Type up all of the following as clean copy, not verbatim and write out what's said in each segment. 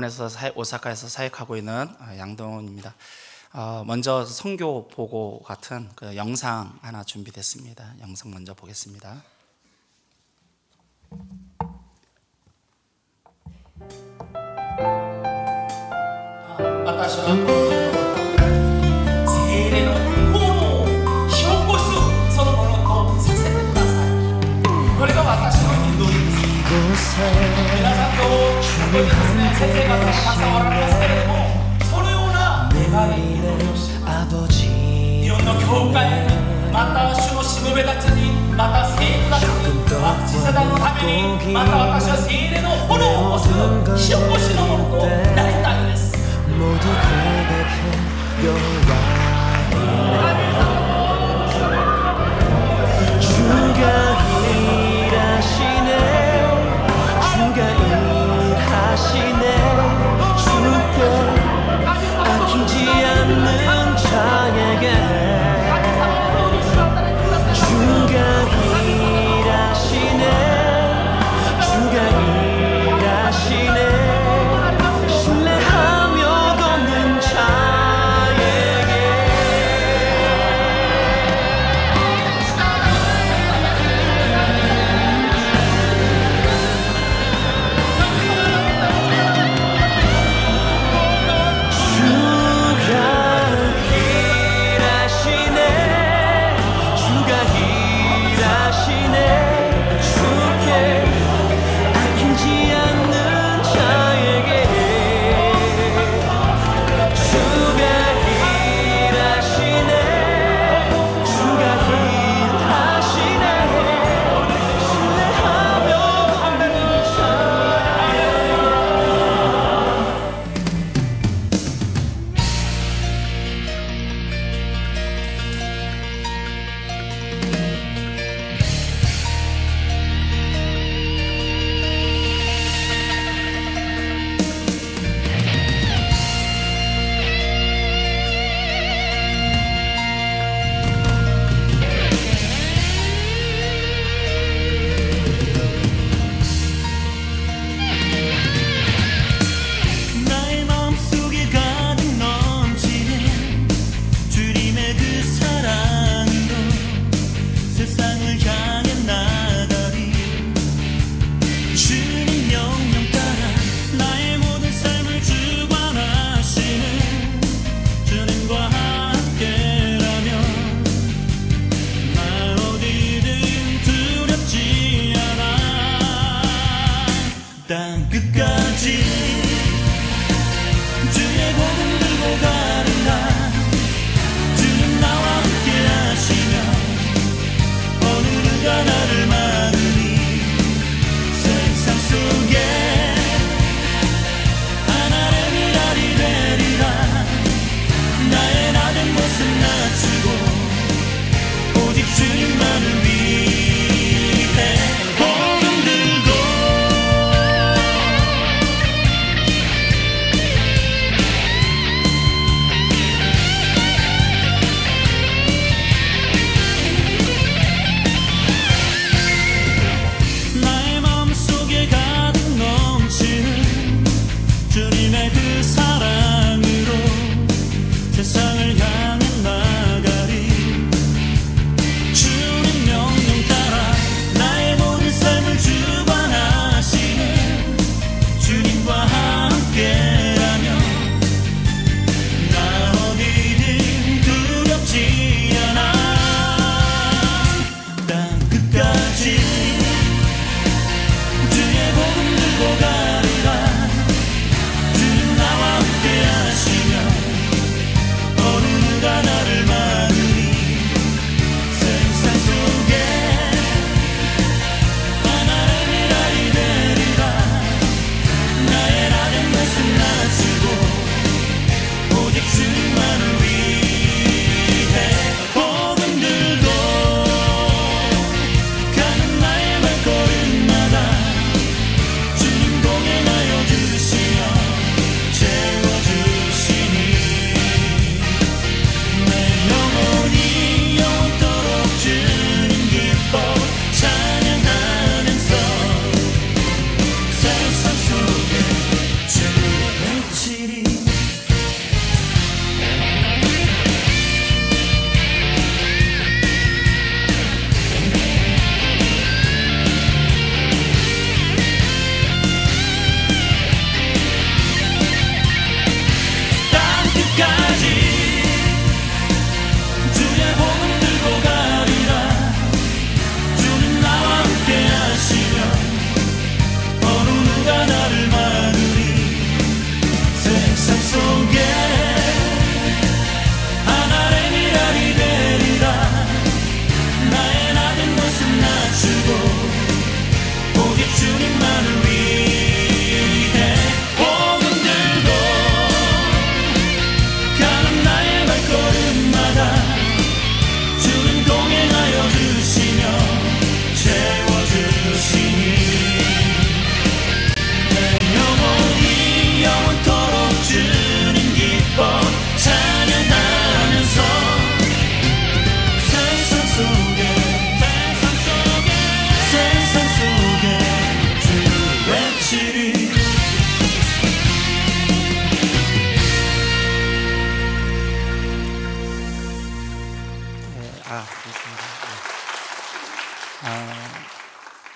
일본에서 오사카에서 사역하고 있는 양동훈입니다. 먼저 선교 보고 같은 그 영상 하나 준비됐습니다. 영상 먼저 보겠습니다. 私は聖霊の炎を火起こすそのものとさせてください。これが私の祈りです。皆さんとここにですね、先生方がたくさんおられますけれども、そのような願い、祈りをします。日本の教会、また主のしもべたちに、また生徒たちに、次世代のために、また私は聖霊の炎を起こす火起こしのものとなりたいです。 모두 고백해 여호와의 주가 일하시네 주가 일하시네 주께 아끼지 않는 자에게 주가 일하시네 주가 일하시네 어느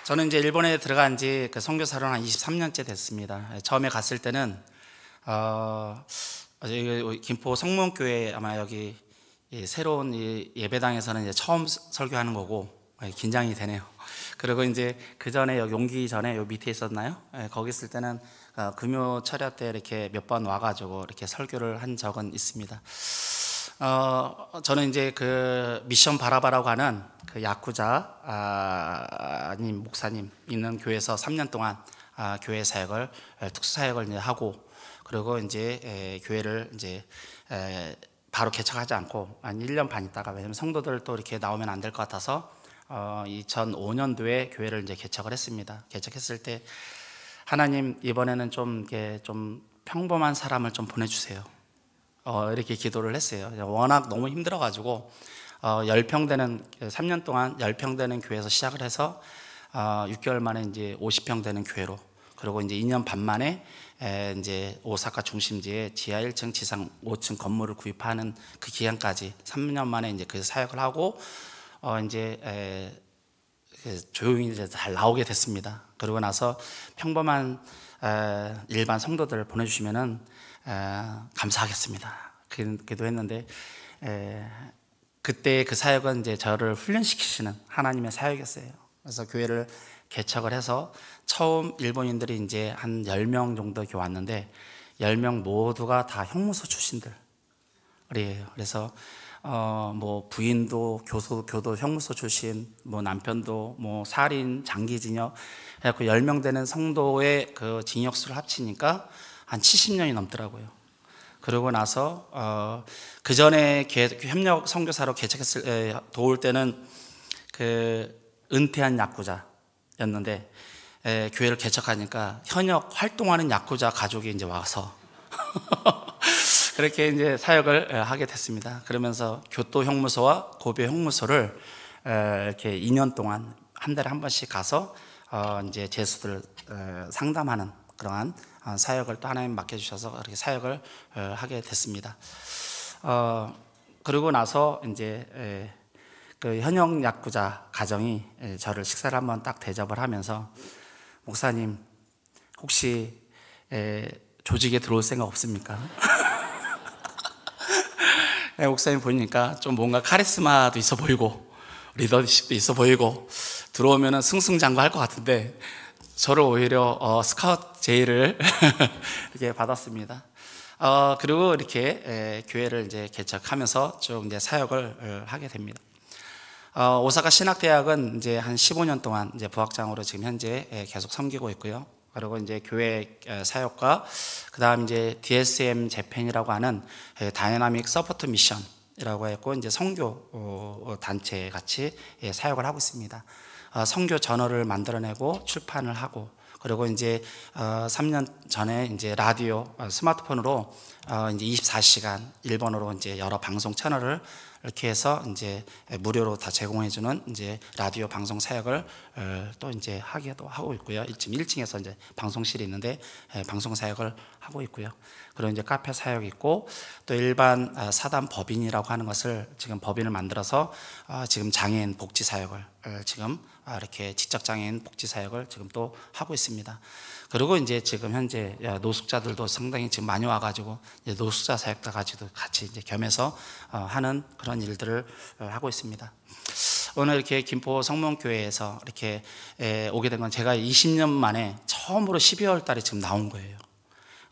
저는 이제 일본에 들어간 지 그 선교사로는 한 23년째 됐습니다. 처음에 갔을 때는 여기 김포 성문교회 아마 여기 새로운 이 예배당에서는 이제 처음 설교하는 거고 긴장이 되네요. 그리고 이제 그 전에 여기 옮기기 전에 요 밑에 있었나요? 거기 있을 때는 금요 철야 때 이렇게 몇 번 와가지고 이렇게 설교를 한 적은 있습니다. 저는 이제 그 미션 바라바라고 하는 그 야쿠자 님 목사님 있는 교회에서 3년 동안 교회 사역을 특수 사역을 이제 하고, 그리고 이제 교회를 이제 바로 개척하지 않고 한 1년 반 있다가, 왜냐면 성도들 또 이렇게 나오면 안 될 것 같아서 2005년도에 교회를 이제 개척을 했습니다. 개척했을 때 하나님 이번에는 좀 이렇게 좀 평범한 사람을 좀 보내주세요. 이렇게 기도를 했어요. 워낙 너무 힘들어가지고 10평 되는 3년 동안 10평 되는 교회에서 시작을 해서 6개월 만에 이제 50평 되는 교회로, 그리고 이제 2년 반 만에 이제 오사카 중심지에 지하 1층, 지상 5층 건물을 구입하는 그 기간까지 3년 만에 이제 그 사역을 하고 이제 조용히 이제 잘 나오게 됐습니다. 그러고 나서 평범한 일반 성도들을 보내주시면은 감사하겠습니다. 기도했는데 그때 그 사역은 이제 저를 훈련시키시는 하나님의 사역이었어요. 그래서 교회를 개척을 해서 처음 일본인들이 이제 한 10명 정도 이렇게 왔는데 10명 모두가 다 형무소 출신들이에요. 그래서 뭐 부인도 교도 형무소 출신, 뭐 남편도 뭐 살인, 장기징역, 그래서 10명 되는 성도의 그 징역수를 합치니까 한 70년이 넘더라고요. 그러고 나서 그 전에 협력 선교사로 개척했을 도울 때는 그 은퇴한 야쿠자였는데 교회를 개척하니까 현역 활동하는 야쿠자 가족이 이제 와서 그렇게 이제 사역을 하게 됐습니다. 그러면서 교토 형무소와 고베 형무소를 이렇게 2년 동안 한 달에 한 번씩 가서 이제 제수들 상담하는 그러한 사역을 또 하나님 맡겨주셔서 그렇게 사역을 하게 됐습니다. 그러고 나서 이제 그 현역 야쿠자 가정이 저를 식사를 한번 딱 대접을 하면서, 목사님 혹시 조직에 들어올 생각 없습니까? 목사님 보니까 좀 뭔가 카리스마도 있어 보이고 리더십도 있어 보이고 들어오면 승승장구할 것 같은데, 저를 오히려 스카우트 제의를 이렇게 받았습니다. 그리고 이렇게 교회를 이제 개척하면서 쭉 이제 사역을 하게 됩니다. 오사카 신학대학은 이제 한 15년 동안 이제 부학장으로 지금 현재 계속 섬기고 있고요. 그리고 이제 교회 사역과 그다음 이제 DSM 재팬이라고 하는 다이나믹 서포트 미션이라고 했고, 이제 선교 단체 같이 사역을 하고 있습니다. 선교 저널을 만들어내고 출판을 하고, 그리고 이제 3년 전에 이제 라디오 스마트폰으로 이제 24시간 일본어로 이제 여러 방송 채널을 이렇게 해서 이제 무료로 다 제공해주는 이제 라디오 방송 사역을 또 이제 하기도 하고 있고요. 지금 1층에서 이제 방송실이 있는데 방송 사역을 하고 있고요. 그리고 이제 카페 사역이 있고, 또 일반 사단 법인이라고 하는 것을 지금 법인을 만들어서 지금 장애인 복지 사역을 지금 이렇게 지적장애인 복지 사역을 지금 또 하고 있습니다. 그리고 이제 지금 현재 노숙자들도 상당히 지금 많이 와가지고 이제 노숙자 사역도 같이 이제 겸해서 하는 그런 일들을 하고 있습니다. 오늘 이렇게 김포 성문교회에서 이렇게 오게 된 건 제가 20년 만에 처음으로 12월 달에 지금 나온 거예요.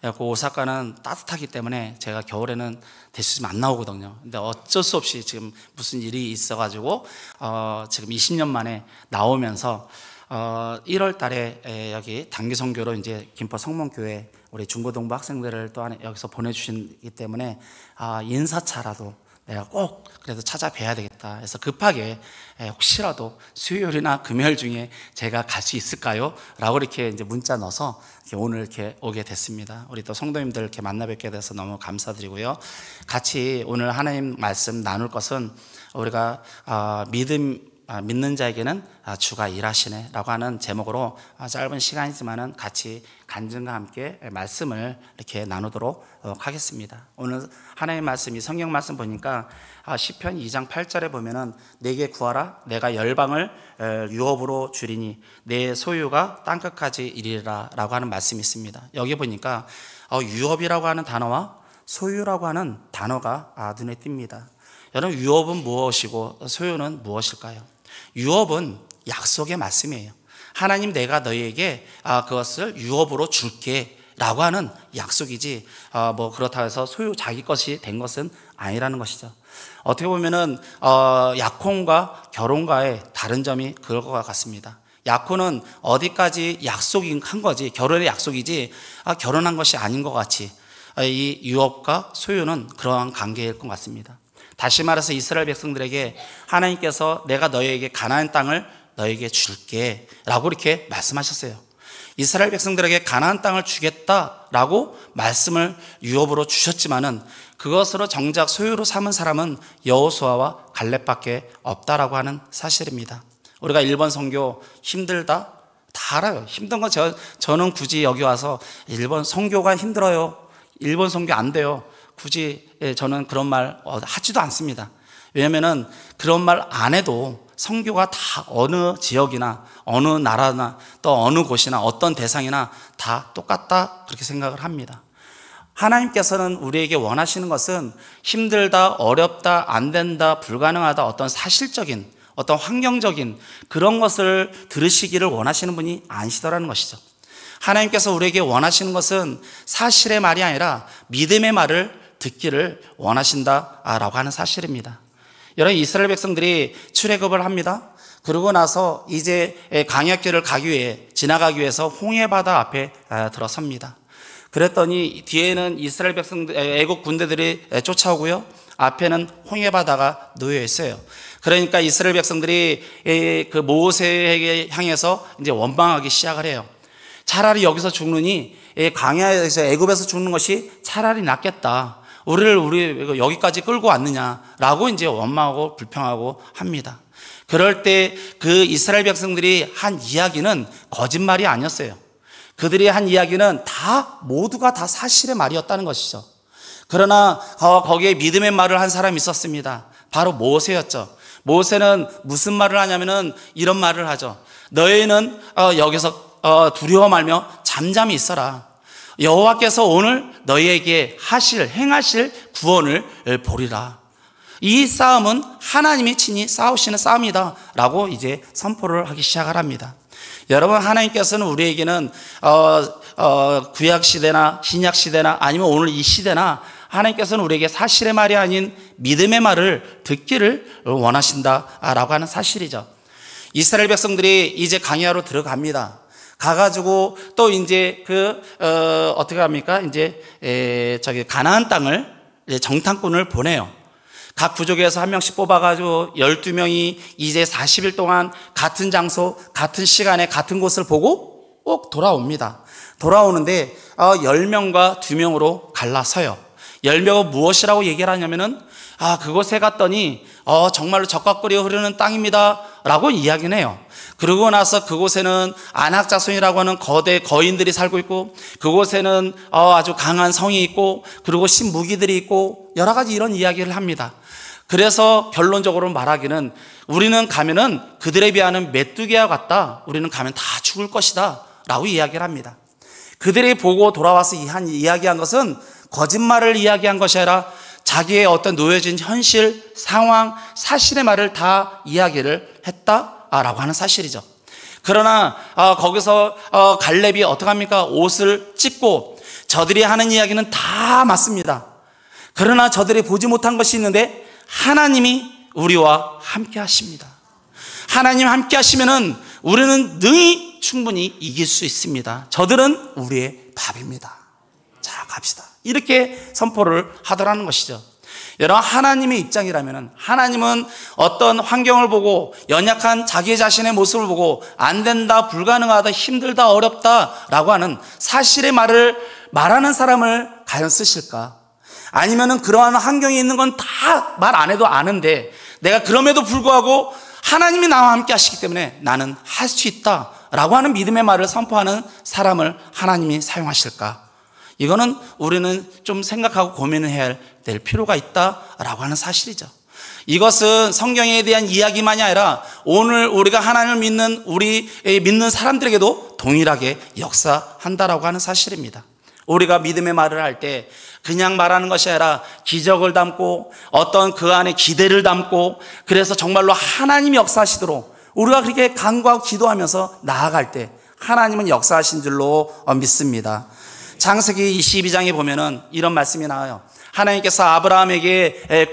그 오사카는 따뜻하기 때문에 제가 겨울에는 대수님 안 나오거든요. 근데 어쩔 수 없이 지금 무슨 일이 있어가지고 지금 20년 만에 나오면서 1월 달에 여기 단기 선교로 이제 김포 성문교회 우리 중고등부 학생들을 또 여기서 보내주시기 때문에 인사차라도 내가 꼭 그래도 찾아뵈야 되겠다 해서 급하게 혹시라도 수요일이나 금요일 중에 제가 갈 수 있을까요? 라고 이렇게 이제 문자 넣어서 이렇게 오늘 이렇게 오게 됐습니다. 우리 또 성도님들 이렇게 만나 뵙게 돼서 너무 감사드리고요. 같이 오늘 하나님 말씀 나눌 것은 우리가 믿음 믿는 자에게는 주가 일하시네 라고 하는 제목으로 짧은 시간이지만은 같이 간증과 함께 말씀을 이렇게 나누도록 하겠습니다. 오늘 하나님의 말씀이 성경 말씀 보니까 시편 2장 8절에 보면은 내게 구하라 내가 열방을 유업으로 주리니 내 소유가 땅끝까지 이르리라 라고 하는 말씀이 있습니다. 여기 보니까 유업이라고 하는 단어와 소유라고 하는 단어가 눈에 띕니다. 여러분, 유업은 무엇이고 소유는 무엇일까요? 유업은 약속의 말씀이에요. 하나님, 내가 너희에게 그것을 유업으로 줄게 라고 하는 약속이지 그렇다고 해서 소유 자기 것이 된 것은 아니라는 것이죠. 어떻게 보면은 약혼과 결혼과의 다른 점이 그럴 것 같습니다. 약혼은 어디까지 약속인 한 거지, 결혼의 약속이지 결혼한 것이 아닌 것 같이 이 유업과 소유는 그러한 관계일 것 같습니다. 다시 말해서 이스라엘 백성들에게 하나님께서 내가 너희에게 가나안 땅을 너희에게 줄게 라고 이렇게 말씀하셨어요. 이스라엘 백성들에게 가나안 땅을 주겠다라고 말씀을 유업으로 주셨지만은 그것으로 정작 소유로 삼은 사람은 여호수아와 갈렙밖에 없다라고 하는 사실입니다. 우리가 일본 선교 힘들다? 다 알아요. 힘든 거 저는 굳이 여기 와서 일본 선교가 힘들어요, 일본 선교 안 돼요, 굳이 저는 그런 말 하지도 않습니다. 왜냐하면 그런 말 안 해도 선교가 다 어느 지역이나 어느 나라나 또 어느 곳이나 어떤 대상이나 다 똑같다 그렇게 생각을 합니다. 하나님께서는 우리에게 원하시는 것은 힘들다, 어렵다, 안 된다, 불가능하다 어떤 사실적인 어떤 환경적인 그런 것을 들으시기를 원하시는 분이 아니시더라는 것이죠. 하나님께서 우리에게 원하시는 것은 사실의 말이 아니라 믿음의 말을 듣기를 원하신다라고 하는 사실입니다. 여러분, 이스라엘 백성들이 출애굽을 합니다. 그러고 나서 이제 광야길을 지나가기 위해서 홍해바다 앞에 들어섭니다. 그랬더니 뒤에는 이스라엘 백성들, 애국 군대들이 쫓아오고요, 앞에는 홍해바다가 놓여 있어요. 그러니까 이스라엘 백성들이 그 모세에게 향해서 이제 원망하기 시작을 해요. 차라리 여기서 죽느니 광야에서 애굽에서 죽는 것이 차라리 낫겠다. 우리 여기까지 끌고 왔느냐라고 이제 원망하고 불평하고 합니다. 그럴 때 그 이스라엘 백성들이 한 이야기는 거짓말이 아니었어요. 그들이 한 이야기는 모두가 다 사실의 말이었다는 것이죠. 그러나 거기에 믿음의 말을 한 사람이 있었습니다. 바로 모세였죠. 모세는 무슨 말을 하냐면은 이런 말을 하죠. 너희는 여기서 두려워 말며 잠잠히 있어라. 여호와께서 오늘 너희에게 행하실 구원을 보리라. 이 싸움은 하나님이 친히 싸우시는 싸움이다 라고 이제 선포를 하기 시작을 합니다. 여러분, 하나님께서는 우리에게는 구약시대나 신약시대나 아니면 오늘 이 시대나 하나님께서는 우리에게 사실의 말이 아닌 믿음의 말을 듣기를 원하신다라고 하는 사실이죠. 이스라엘 백성들이 이제 광야로 들어갑니다. 가가지고 또 이제 어떻게 합니까? 이제 가나안 땅을 이제 정탐꾼을 보내요. 각 부족에서 한 명씩 뽑아가지고 12명이 이제 40일 동안 같은 장소, 같은 시간에 같은 곳을 보고 꼭 돌아옵니다. 돌아오는데 10명과 2명으로 갈라서요. 10명은 무엇이라고 얘기를 하냐면은 그곳에 갔더니 정말로 젖과 꿀이 흐르는 땅입니다 라고 이야기는 해요. 그러고 나서 그곳에는 아낙 자손이라고 하는 거대 거인들이 살고 있고, 그곳에는 아주 강한 성이 있고, 그리고 신무기들이 있고, 여러 가지 이런 이야기를 합니다. 그래서 결론적으로 말하기는 우리는 가면은 그들에 비하면 메뚜기와 같다, 우리는 가면 다 죽을 것이다 라고 이야기를 합니다. 그들이 보고 돌아와서 이야기한 것은 거짓말을 이야기한 것이 아니라 자기의 어떤 놓여진 현실, 상황, 사실의 말을 다 이야기를 했다라고 하는 사실이죠. 그러나 거기서 갈렙이 어떻게 합니까? 옷을 찢고, 저들이 하는 이야기는 다 맞습니다. 그러나 저들이 보지 못한 것이 있는데 하나님이 우리와 함께 하십니다. 하나님 함께 하시면은 우리는 능히 충분히 이길 수 있습니다. 저들은 우리의 밥입니다. 자, 갑시다. 이렇게 선포를 하더라는 것이죠. 여러분, 하나님의 입장이라면 하나님은 어떤 환경을 보고 연약한 자기 자신의 모습을 보고 안 된다, 불가능하다, 힘들다, 어렵다라고 하는 사실의 말을 말하는 사람을 과연 쓰실까? 아니면은 그러한 환경에 있는 건 다 말 안 해도 아는데 내가 그럼에도 불구하고 하나님이 나와 함께 하시기 때문에 나는 할 수 있다 라고 하는 믿음의 말을 선포하는 사람을 하나님이 사용하실까? 이거는 우리는 좀 생각하고 고민을 해야 될 필요가 있다라고 하는 사실이죠. 이것은 성경에 대한 이야기만이 아니라 오늘 우리가 하나님을 믿는 우리 믿는 사람들에게도 동일하게 역사한다라고 하는 사실입니다. 우리가 믿음의 말을 할 때 그냥 말하는 것이 아니라 기적을 담고 어떤 그 안에 기대를 담고 그래서 정말로 하나님이 역사하시도록 우리가 그렇게 간구하고 기도하면서 나아갈 때 하나님은 역사하신 줄로 믿습니다. 창세기 22장에 보면은 이런 말씀이 나와요. 하나님께서 아브라함에게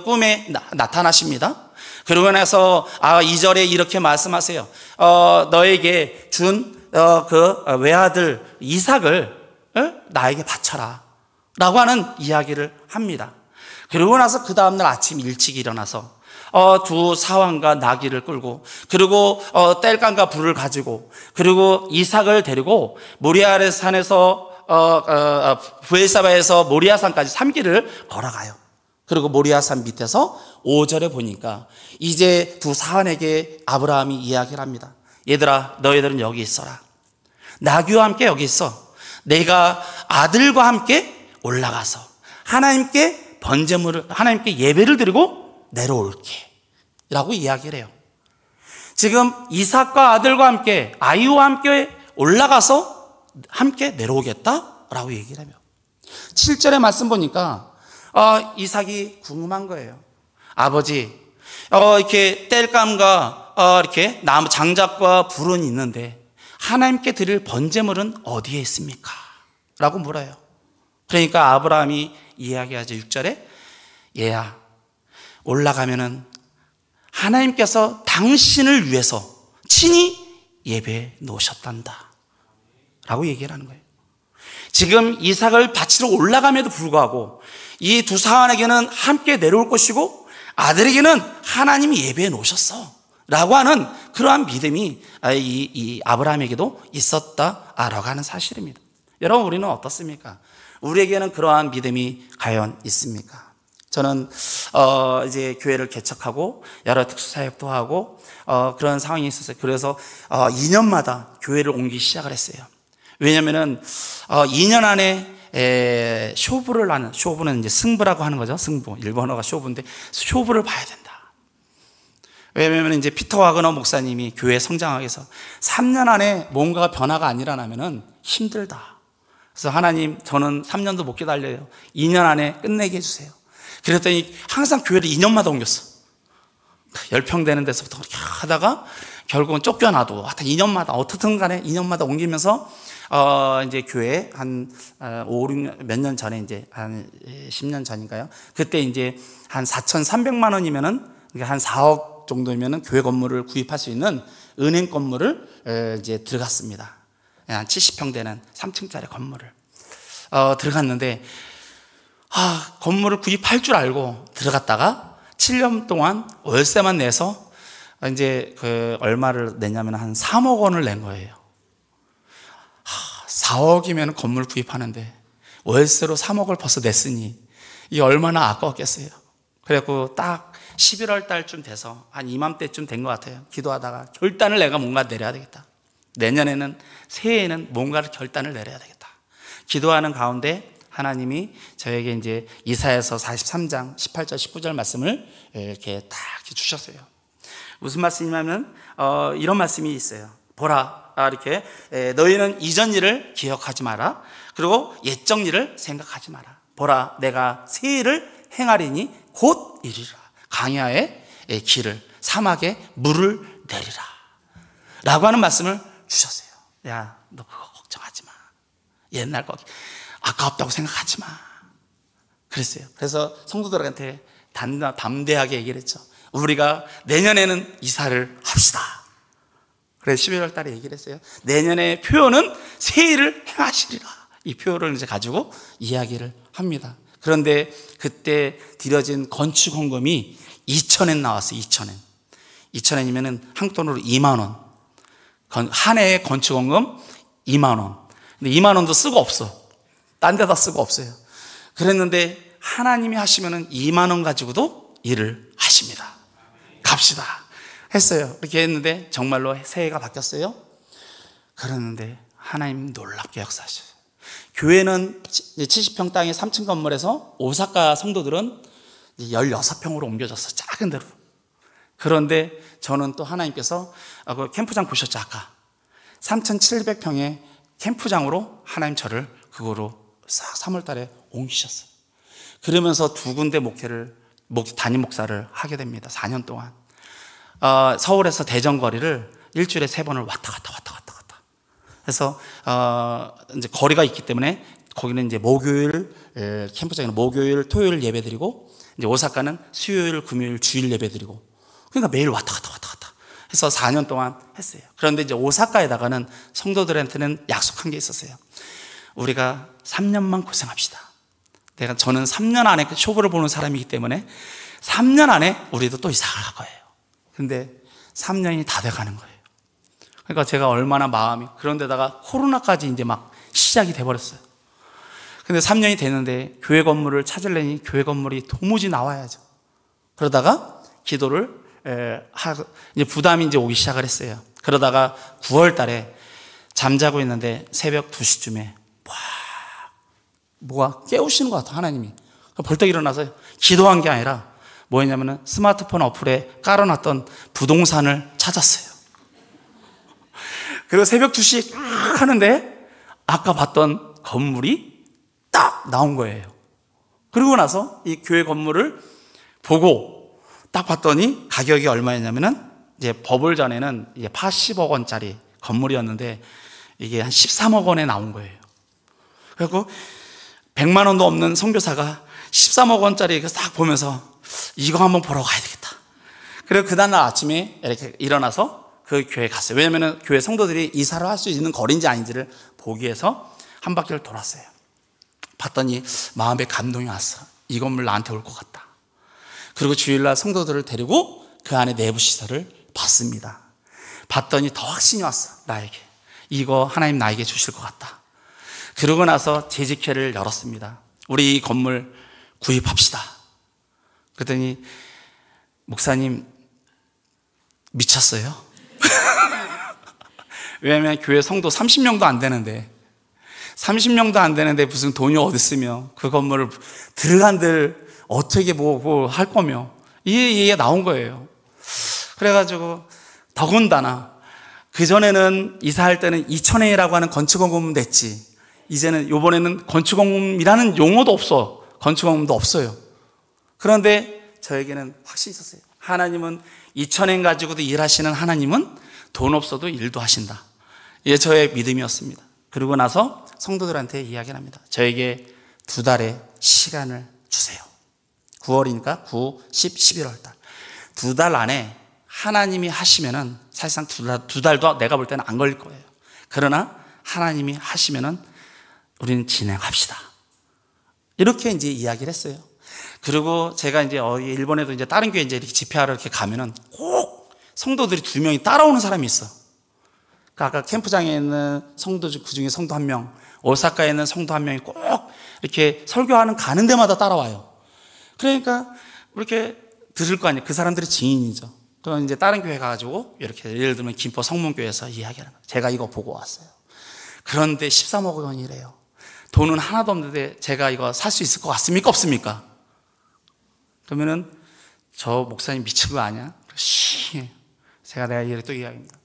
꿈에 나타나십니다. 그러고 나서 2절에 이렇게 말씀하세요. 너에게 준 그 외아들 이삭을 나에게 바쳐라 라고 하는 이야기를 합니다. 그러고 나서 그 다음날 아침 일찍 일어나서 두 사환과 나귀를 끌고 그리고 땔감과 불을 가지고 그리고 이삭을 데리고 모리아 산에서 브엘사바에서 모리아산까지 3길을 걸어가요. 그리고 모리아산 밑에서 5절에 보니까 이제 두 사환에게 아브라함이 이야기를 합니다. 얘들아, 너희들은 여기 있어라. 나귀와 함께 여기 있어. 내가 아들과 함께 올라가서 하나님께 하나님께 예배를 드리고 내려올게 라고 이야기를 해요. 지금 이삭과 아들과 함께 아이와 함께 올라가서 함께 내려오겠다라고 얘기를 하며 7절의 말씀 보니까 이삭이 궁금한 거예요. 아버지, 이렇게 땔감과 이렇게 나무 장작과 불은 있는데 하나님께 드릴 번제물은 어디에 있습니까? 라고 물어요. 그러니까 아브라함이 이야기하죠. 6절에 얘야, 올라가면은 하나님께서 당신을 위해서 친히 예배해 놓으셨단다 라고 얘기를 하는 거예요. 지금 이삭을 바치러 올라감에도 불구하고 이 두 사환에게는 함께 내려올 것이고 아들에게는 하나님이 예배해 놓으셨어 라고 하는 그러한 믿음이 이 아브라함에게도 있었다라고 하는 사실입니다. 여러분, 우리는 어떻습니까? 우리에게는 그러한 믿음이 과연 있습니까? 저는 이제 교회를 개척하고 여러 특수사역도 하고 그런 상황이 있었어요. 그래서 2년마다 교회를 옮기기 시작을 했어요. 왜냐면은 2년 안에 쇼부는 이제 승부라고 하는 거죠. 승부. 일본어가 쇼부인데 쇼부를 봐야 된다. 왜냐면 이제 피터 와그너 목사님이 교회 성장하기 위해서 3년 안에 뭔가 변화가 안 일어나면은 힘들다. 그래서 하나님, 저는 3년도 못 기다려요. 2년 안에 끝내게 해주세요. 그랬더니 항상 교회를 2년마다 옮겼어. 10평 되는 데서부터 그렇게 하다가 결국은 쫓겨나도 하여튼 2년마다 어떻든 간에 2년마다 옮기면서 이제 교회 한 5, 6년, 몇 년 전에 이제 한 10년 전인가요? 그때 이제 한 4,300만 원이면은 한 4억 정도면은 교회 건물을 구입할 수 있는 은행 건물을 이제 들어갔습니다. 한 70평 되는 3층짜리 건물을 들어갔는데 건물을 구입할 줄 알고 들어갔다가 7년 동안 월세만 내서 이제 얼마를 냈냐면 한 3억 원을 낸 거예요. 4억이면 건물 구입하는데 월세로 3억을 벌써 냈으니 이 얼마나 아까웠겠어요. 그래갖고 딱 11월 달쯤 돼서 한 이맘때쯤 된 것 같아요. 기도하다가 결단을 내가 뭔가 내려야 되겠다. 내년에는 새해에는 뭔가를 결단을 내려야 되겠다. 기도하는 가운데 하나님이 저에게 이제 이사야서 43장 18절 19절 말씀을 이렇게 딱 주셨어요. 무슨 말씀이냐면 이런 말씀이 있어요. 보라, 이렇게 너희는 이전 일을 기억하지 마라. 그리고 옛적 일을 생각하지 마라. 보라, 내가 새 일을 행하리니 곧 이리라. 광야에 길을, 사막에 물을 내리라 라고 하는 말씀을 주셨어요. 야, 너 그거 걱정하지 마. 옛날 거 아깝다고 생각하지 마. 그랬어요. 그래서 성도들한테 담대하게 얘기를 했죠. 우리가 내년에는 이사를 합시다. 그래서 11월 달에 얘기를 했어요. 내년의 표현은 새 일을 행하시리라. 이 표현을 이제 가지고 이야기를 합니다. 그런데 그때 들여진 건축 헌금이 2,000엔 나왔어요. 2,000엔. 2,000엔이면은 한국 돈으로 2만 원. 한 해의 건축 헌금 2만 원. 근데 2만 원도 쓰고 없어. 딴 데다 쓰고 없어요. 그랬는데 하나님이 하시면은 2만 원 가지고도 일을 하십니다. 갑시다. 했어요. 이렇게 했는데 정말로 새해가 바뀌었어요. 그러는데 하나님 놀랍게 역사하셨어요. 교회는 70평 땅의 3층 건물에서 오사카 성도들은 16평으로 옮겨졌어, 작은 데로. 그런데 저는 또 하나님께서 그 캠프장 보셨죠, 아까 3,700평의 캠프장으로 하나님 저를 그거로 싹 3월 달에 옮기셨어요. 그러면서 두 군데 담임 목사를 하게 됩니다. 4년 동안 서울에서 대전 거리를 일주일에 3번을 왔다 갔다. 그래서 이제 거리가 있기 때문에 거기는 이제 목요일 캠프장에는 목요일, 토요일 예배드리고, 이제 오사카는 수요일, 금요일, 주일 예배드리고, 그러니까 매일 왔다 갔다 해서 4년 동안 했어요. 그런데 이제 오사카에다가는 성도들한테는 약속한 게 있었어요. 우리가 3년만 고생합시다. 저는 3년 안에 쇼부를 보는 사람이기 때문에 3년 안에 우리도 또 이사를 갈 거예요. 근데 3년이 다 돼가는 거예요. 그러니까 제가 얼마나 마음이, 그런데다가 코로나까지 이제 막 시작이 돼버렸어요. 근데 3년이 됐는데 교회 건물을 찾으려니 교회 건물이 도무지 나와야죠. 그러다가 기도를 이제 부담이 이제 오기 시작을 했어요. 그러다가 9월 달에 잠자고 있는데 새벽 2시쯤에 뭐가 깨우시는 것 같아, 하나님이. 벌떡 일어나서 기도한 게 아니라 뭐였냐면은 스마트폰 어플에 깔아놨던 부동산을 찾았어요. 그리고 새벽 2시에 딱 하는데 아까 봤던 건물이 딱 나온 거예요. 그리고 나서 이 교회 건물을 보고 딱 봤더니 가격이 얼마였냐면은 이제 버블 전에는 이제 80억 원짜리 건물이었는데 이게 한 13억 원에 나온 거예요. 그리고 100만 원도 없는 선교사가 13억 원짜리 딱 보면서 이거 한번 보러 가야 되겠다. 그리고 그 다음날 아침에 이렇게 일어나서 그 교회에 갔어요. 왜냐하면 교회 성도들이 이사를 할 수 있는 거리인지 아닌지를 보기 위해서 한 바퀴를 돌았어요. 봤더니 마음에 감동이 왔어. 이 건물 나한테 올 것 같다. 그리고 주일날 성도들을 데리고 그 안에 내부 시설을 봤습니다. 봤더니 더 확신이 왔어, 나에게. 이거 하나님 나에게 주실 것 같다. 그러고 나서 재직회를 열었습니다. 우리 이 건물 구입합시다. 그랬더니 목사님 미쳤어요? 왜냐하면 교회 성도 30명도 안 되는데 무슨 돈이 어디 있으며 그 건물을 들어간들 어떻게 뭐 할 거며 이 얘기가 나온 거예요. 그래가지고 더군다나 그전에는 이사할 때는 2,000회라고 하는 건축원금 냈지, 이제는 요번에는 건축원금이라는 용어도 없어. 건축원금도 없어요. 그런데 저에게는 확신이 있었어요. 하나님은 2,000엔 가지고도 일하시는 하나님은 돈 없어도 일도 하신다. 이게 저의 믿음이었습니다. 그러고 나서 성도들한테 이야기를 합니다. 저에게 2달의 시간을 주세요. 9월이니까 9, 10, 11월 달. 2달 안에 하나님이 하시면은 사실상 두 달도 내가 볼 때는 안 걸릴 거예요. 그러나 하나님이 하시면은 우리는 진행합시다. 이렇게 이제 이야기를 했어요. 그리고 제가 이제 일본에도 이제 다른 교회 이제 이렇게 집회하러 이렇게 가면은 꼭 성도들이 2명이 따라오는 사람이 있어. 아까 캠프장에 있는 성도 그 중에 성도 1명, 오사카에 있는 성도 1명이 꼭 이렇게 설교하는 가는 데마다 따라와요. 그러니까 이렇게 들을 거 아니에요. 그 사람들이 증인이죠. 그럼 이제 다른 교회 가가지고 이렇게 예를 들면 김포 성문교회에서 이야기하는 거예요. 제가 이거 보고 왔어요. 그런데 13억 원이래요. 돈은 하나도 없는데 제가 이거 살 수 있을 것 같습니까? 없습니까? 그러면은 저 목사님 미친 거 아니야? 내가 또 이야기합니다.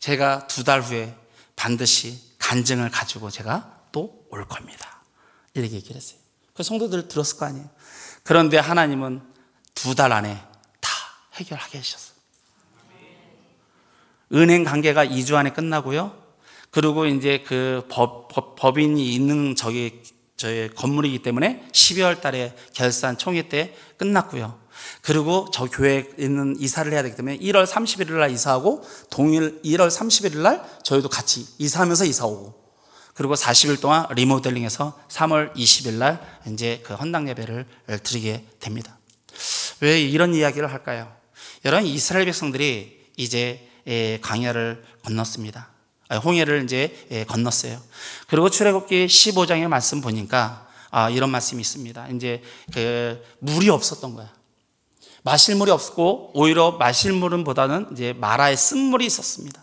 제가 2달 후에 반드시 간증을 가지고 제가 또 올 겁니다. 이렇게 얘기를 했어요. 그 성도들 들었을 거 아니에요. 그런데 하나님은 2달 안에 다 해결하게 하셨어요. 은행 관계가 2주 안에 끝나고요. 그리고 이제 그 법인이 있는 저희 건물이기 때문에 12월 달에 결산 총회 때 끝났고요. 그리고 저 교회에 있는 이사를 해야 되기 때문에 1월 31일 날 이사하고 동일 1월 31일 날 저희도 같이 이사하면서 이사 오고, 그리고 40일 동안 리모델링해서 3월 20일 날 이제 그 헌당 예배를 드리게 됩니다. 왜 이런 이야기를 할까요? 여러분, 이스라엘 백성들이 이제 광야를 건넜습니다. 홍해를 이제 건넜어요. 그리고 출애굽기 15장의 말씀 보니까 이런 말씀이 있습니다. 이제 그 물이 없었던 거야. 마실 물이 없고 오히려 마실 물보다는 이제 마라의 쓴물이 있었습니다.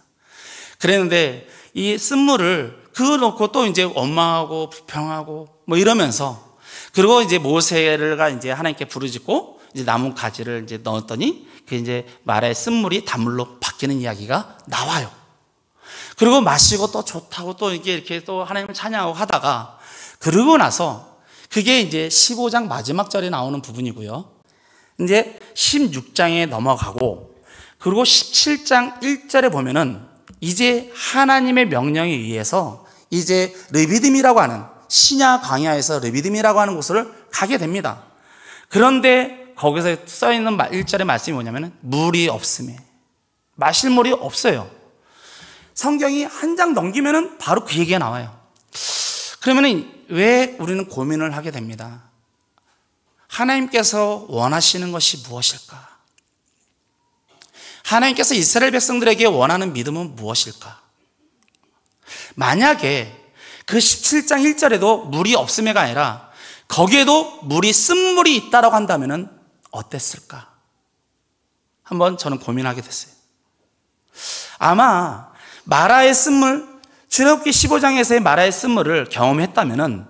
그랬는데 이 쓴물을 그거 놓고 또 이제 원망하고 불평하고 뭐 이러면서, 그리고 이제 모세가 이제 하나님께 부르짖고 이제 나무 가지를 이제 넣었더니 그 이제 마라의 쓴물이 단물로 바뀌는 이야기가 나와요. 그리고 마시고 또 좋다고 또 이렇게 또 하나님을 찬양하고 하다가, 그러고 나서 그게 이제 15장 마지막 절에 나오는 부분이고요. 이제 16장에 넘어가고, 그리고 17장 1절에 보면은 이제 하나님의 명령에 의해서 이제 르비딤이라고 하는, 시냐 광야에서 르비딤이라고 하는 곳을 가게 됩니다. 그런데 거기서 써 있는 1절의 말씀이 뭐냐면은 물이 없음에, 마실 물이 없어요. 성경이 한 장 넘기면은 바로 그 얘기가 나와요. 그러면은 왜 우리는 고민을 하게 됩니다. 하나님께서 원하시는 것이 무엇일까? 하나님께서 이스라엘 백성들에게 원하는 믿음은 무엇일까? 만약에 그 17장 1절에도 물이 없음에가 아니라 거기에도 물이 쓴물이 있다라고 한다면 어땠을까? 한번 저는 고민하게 됐어요. 아마 마라의 쓴물, 출애굽기 15장에서의 마라의 쓴물을 경험했다면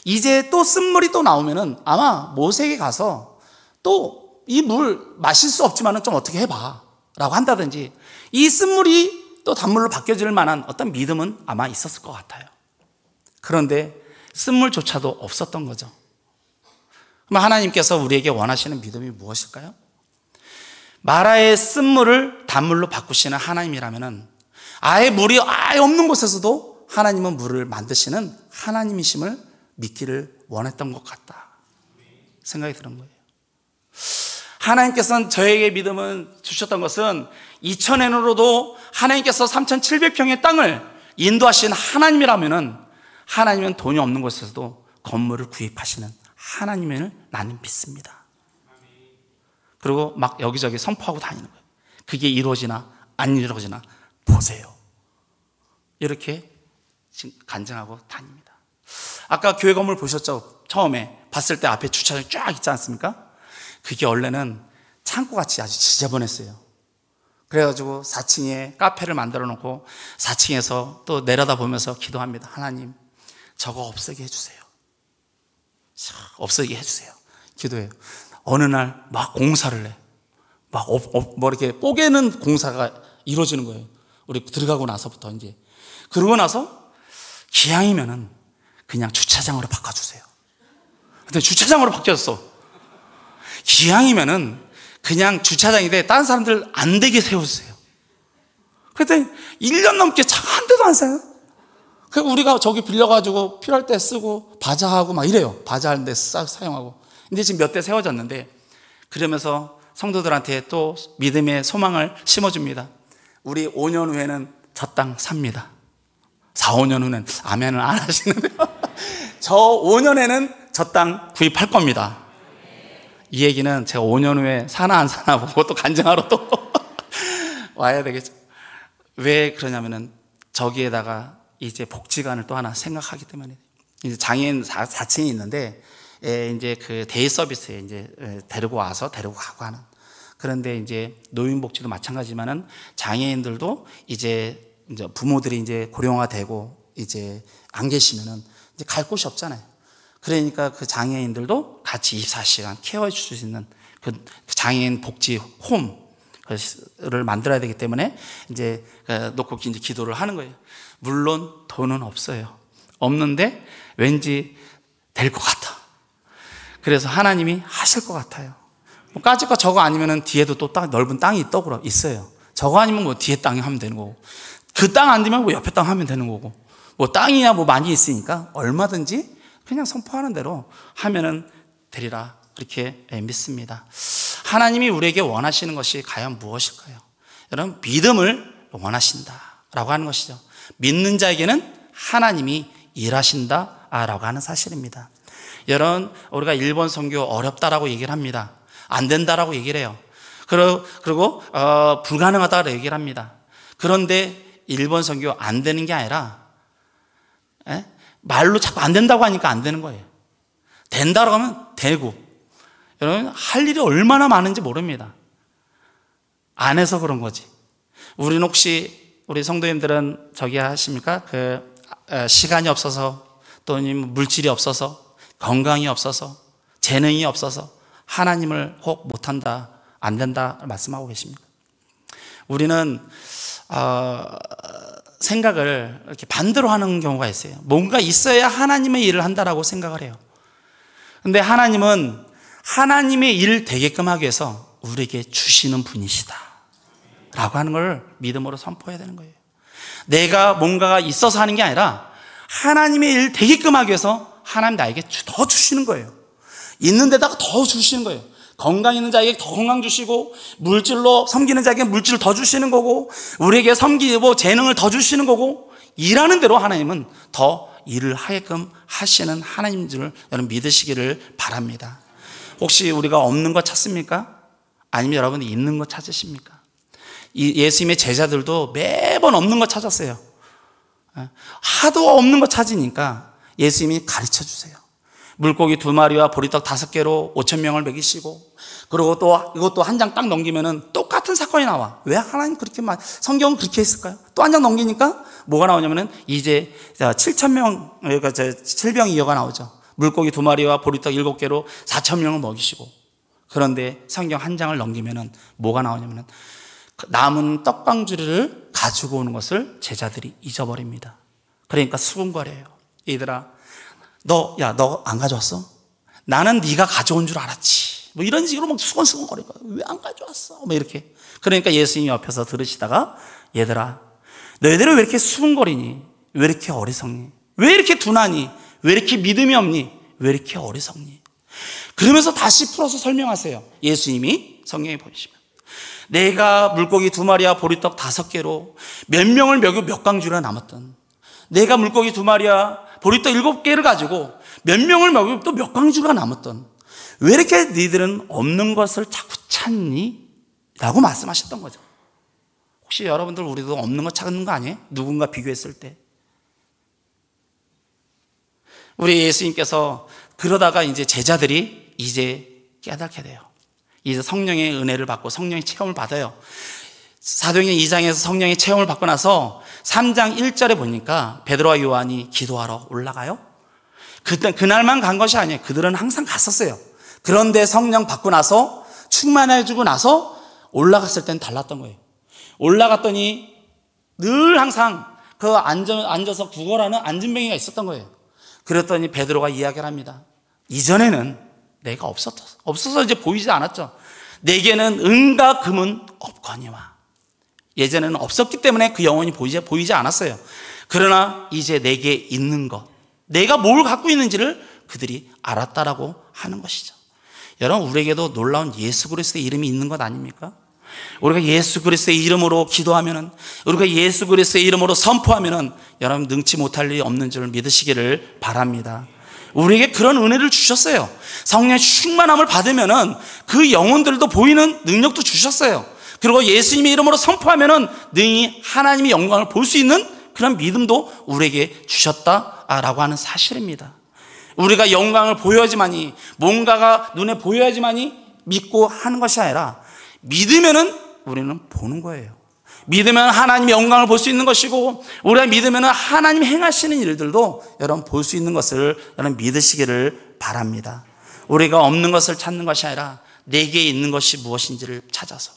이제 또 쓴물이 또 나오면 아마 모세에게 가서 또 이 물 마실 수 없지만 좀 어떻게 해봐 라고 한다든지, 이 쓴물이 또 단물로 바뀌어질 만한 어떤 믿음은 아마 있었을 것 같아요. 그런데 쓴물조차도 없었던 거죠. 그럼 하나님께서 우리에게 원하시는 믿음이 무엇일까요? 마라의 쓴물을 단물로 바꾸시는 하나님이라면 아예 물이 아예 없는 곳에서도 하나님은 물을 만드시는 하나님이심을 믿기를 원했던 것 같다 생각이 드는 거예요. 하나님께서는 저에게 믿음을 주셨던 것은 2000년으로도 하나님께서 3700평의 땅을 인도하신 하나님이라면 하나님은 돈이 없는 곳에서도 건물을 구입하시는 하나님을 나는 믿습니다. 그리고 막 여기저기 선포하고 다니는 거예요. 그게 이루어지나 안 이루어지나 보세요. 이렇게 지금 간증하고 다닙니다. 아까 교회 건물 보셨죠? 처음에 봤을 때 앞에 주차장이 쫙 있지 않습니까? 그게 원래는 창고같이 아주 지저분했어요. 그래가지고 4층에 카페를 만들어 놓고 4층에서 또 내려다보면서 기도합니다. 하나님, 저거 없애게 해주세요. 없애게 해주세요. 기도해요. 어느 날 막 공사를 해. 뭐 이렇게 뽀개는 공사가 이루어지는 거예요. 우리 들어가고 나서부터 이제. 그러고 나서 기왕이면은 그냥 주차장으로 바꿔주세요. 근데 주차장으로 바뀌었어. 기왕이면은 그냥 주차장인데 다른 사람들 안 되게 세워주세요. 그랬더니 1년 넘게 차가 한 대도 안 사요. 그리고 우리가 저기 빌려가지고 필요할 때 쓰고 바자하고 막 이래요. 바자하는 데 사용하고. 근데 지금 몇 대 세워졌는데, 그러면서 성도들한테 또 믿음의 소망을 심어줍니다. 우리 5년 후에는 저 땅 삽니다. 4, 5년 후는 아멘을 안 하시는데요. 저 5년에는 저 땅 구입할 겁니다. 이 얘기는 제가 5년 후에 사나 안 사나 보고 또 간증하러 또 와야 되겠죠. 왜 그러냐면은 저기에다가 이제 복지관을 또 하나 생각하기 때문에, 이제 장애인 4층이 있는데 이제 그 데이 서비스에 이제 데리고 와서 데리고 가고 하는. 그런데 이제 노인복지도 마찬가지지만은 장애인들도 이제 부모들이 이제 고령화되고 이제 안 계시면은 이제 갈 곳이 없잖아요. 그러니까 그 장애인들도 같이 24시간 케어해 줄 수 있는 그 장애인 복지 홈을 만들어야 되기 때문에 이제 놓고 이제 기도를 하는 거예요. 물론 돈은 없어요. 없는데 왠지 될 것 같아. 그래서 하나님이 하실 것 같아요. 뭐 까짓 거 저거 아니면은 뒤에도 또 넓은 땅이 있어요. 저거 아니면 뭐 뒤에 땅이 하면 되는 거고, 그 땅 안 되면 뭐 옆에 땅 하면 되는 거고, 뭐 땅이야 뭐 많이 있으니까 얼마든지 그냥 선포하는 대로 하면은 되리라, 그렇게 믿습니다. 하나님이 우리에게 원하시는 것이 과연 무엇일까요? 여러분, 믿음을 원하신다라고 하는 것이죠. 믿는 자에게는 하나님이 일하신다라고 하는 사실입니다. 여러분, 우리가 일본 선교 어렵다라고 얘기를 합니다. 안 된다라고 얘기를 해요. 그리고 불가능하다고 얘기를 합니다. 그런데 일본 선교 안 되는 게 아니라 말로 자꾸 안 된다고 하니까 안 되는 거예요. 된다고 하면 되고, 여러분, 할 일이 얼마나 많은지 모릅니다. 안 해서 그런 거지. 우리는 혹시, 우리 성도님들은 저기 하십니까? 시간이 없어서, 또는 물질이 없어서, 건강이 없어서, 재능이 없어서 하나님을 혹 못한다, 안 된다 말씀하고 계십니다. 우리는 생각을 이렇게 반대로 하는 경우가 있어요. 뭔가 있어야 하나님의 일을 한다라고 생각을 해요. 근데 하나님은 하나님의 일을 되게끔 하기 위해서 우리에게 주시는 분이시다 라고 하는 걸 믿음으로 선포해야 되는 거예요. 내가 뭔가가 있어서 하는 게 아니라 하나님의 일을 되게끔 하기 위해서 하나님 나에게 더 주시는 거예요. 있는 데다가 더 주시는 거예요. 건강 있는 자에게 더 건강 주시고, 물질로 섬기는 자에게 물질을 더 주시는 거고, 우리에게 섬기고 재능을 더 주시는 거고, 일하는 대로 하나님은 더 일을 하게끔 하시는 하나님인 줄 여러분 믿으시기를 바랍니다. 혹시 우리가 없는 거 찾습니까? 아니면 여러분이 있는 거 찾으십니까? 예수님의 제자들도 매번 없는 거 찾았어요. 하도 없는 거 찾으니까 예수님이 가르쳐 주세요. 물고기 2마리와 보리떡 5개로 5,000명을 먹이시고, 그리고 또 이것도 한 장 딱 넘기면은 똑같은 사건이 나와. 왜 하나님 그렇게 성경은 그렇게 했을까요? 또 한 장 넘기니까 뭐가 나오냐면은 이제 7,000명, 그러니까 7병이어가 나오죠. 물고기 2마리와 보리떡 7개로 4,000명을 먹이시고, 그런데 성경 한 장을 넘기면은 뭐가 나오냐면은 남은 떡방주리를 가지고 오는 것을 제자들이 잊어버립니다. 그러니까 수군거려요. 얘들아, 너 안 가져왔어? 나는 네가 가져온 줄 알았지. 뭐 이런 식으로 막 수건수건거리고, 왜 안 가져왔어? 뭐 이렇게. 그러니까 예수님이 옆에서 들으시다가, 얘들아, 너희들은 왜 이렇게 수군거리니? 왜 이렇게 어리석니? 왜 이렇게 둔하니? 왜 이렇게 믿음이 없니? 왜 이렇게 어리석니? 그러면서 다시 풀어서 설명하세요. 예수님이 성경에 보시면, 내가 물고기 2마리와 보리떡 5개로 몇 명을 먹이고 몇 강주리가 남았던, 내가 물고기 2마리와 보리떡 7개를 가지고 몇 명을 먹이고 또 몇 강주리가 남았던, 왜 이렇게 너희들은 없는 것을 자꾸 찾니? 라고 말씀하셨던 거죠. 혹시 여러분들 우리도 없는 거 찾는 거 아니에요? 누군가 비교했을 때. 우리 예수님께서 그러다가 이제 제자들이 이제 깨닫게 돼요. 이제 성령의 은혜를 받고 성령의 체험을 받아요. 사도행전 2장에서 성령의 체험을 받고 나서 3장 1절에 보니까 베드로와 요한이 기도하러 올라가요. 그날만 간 것이 아니에요. 그들은 항상 갔었어요. 그런데 성령 받고 나서 충만해지고 나서 올라갔을 땐 달랐던 거예요. 올라갔더니 늘 항상 앉아서 구걸하는 안진뱅이가 있었던 거예요. 그랬더니 베드로가 이야기를 합니다. 이전에는 내가 없어서 이제 보이지 않았죠. 내게는 은과 금은 없거니와. 예전에는 없었기 때문에 그 영혼이 보이지 않았어요. 그러나 이제 내게 있는 것, 내가 뭘 갖고 있는지를 그들이 알았다라고 하는 것이죠. 여러분, 우리에게도 놀라운 예수 그리스도의 이름이 있는 것 아닙니까? 우리가 예수 그리스도의 이름으로 기도하면은, 우리가 예수 그리스도의 이름으로 선포하면은 여러분 능치 못할 일이 없는 줄 믿으시기를 바랍니다. 우리에게 그런 은혜를 주셨어요. 성령의 충만함을 받으면은 그 영혼들도 보이는 능력도 주셨어요. 그리고 예수님의 이름으로 선포하면은 능히 하나님의 영광을 볼 수 있는 그런 믿음도 우리에게 주셨다라고 하는 사실입니다. 우리가 영광을 보여야지만이, 뭔가가 눈에 보여야지만이 믿고 하는 것이 아니라, 믿으면은 우리는 보는 거예요. 믿으면 하나님의 영광을 볼 수 있는 것이고, 우리가 믿으면 하나님 행하시는 일들도 여러분 볼 수 있는 것을 여러분 믿으시기를 바랍니다. 우리가 없는 것을 찾는 것이 아니라 내게 있는 것이 무엇인지를 찾아서,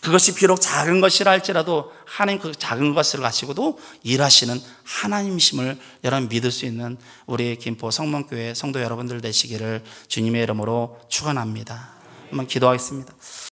그것이 비록 작은 것이라 할지라도 하나님 그 작은 것을 가지고도 일하시는 하나님이심을 여러분 믿을 수 있는 우리 김포 성문교회 성도 여러분들 되시기를 주님의 이름으로 축원합니다. 한번 기도하겠습니다.